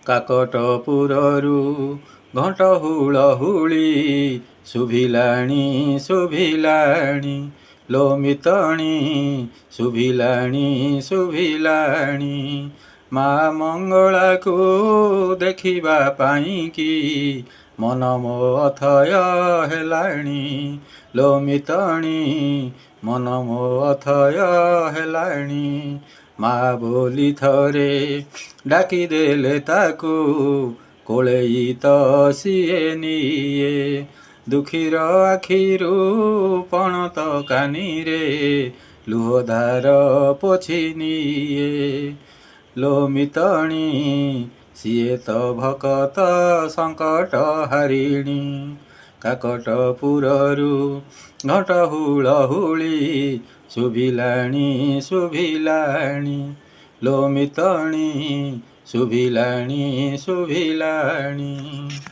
କାକଟପୁରରୁ ଘଣ୍ଟ ହୁଳହୁଳି ଶୁଭିଲାଣି ଶୁଭିଲାଣି ଲୋ ମିତଣୀ ଶୁଭିଲାଣି ଶୁଭିଲାଣି ମା ମଙ୍ଗଳାକୁ ଦେଖିବା ପାଇଁକି ମନ ମୋ ଅଥୟ ହେଲାଣି ଲୋ ମିତଣୀ ମନ ମୋ ଅଥୟ ହେଲାଣି ମା ବୋଲି ଥରେ ଡାକିଦେଲେ ତାକୁ କୋଳେଇ ତ ସିଏ ନିଏ ଦୁଃଖୀର ଆଖିରୁ ପଣତ କାନିରେ ଲୁହଧାର ପୋଛି ନିଏ ଲୋ ମିତଣୀ ସିଏ ତ ଭକତ ସଙ୍କଟ ହାରିଣୀ କାକଟପୁରରୁ ଘଣ୍ଟ ହୁଳହୁଳି ଶୁଭିଲାଣି ଶୁଭିଲାଣି ଲୋ ମିତଣୀ ଶୁଭିଲାଣି ଶୁଭିଲାଣି।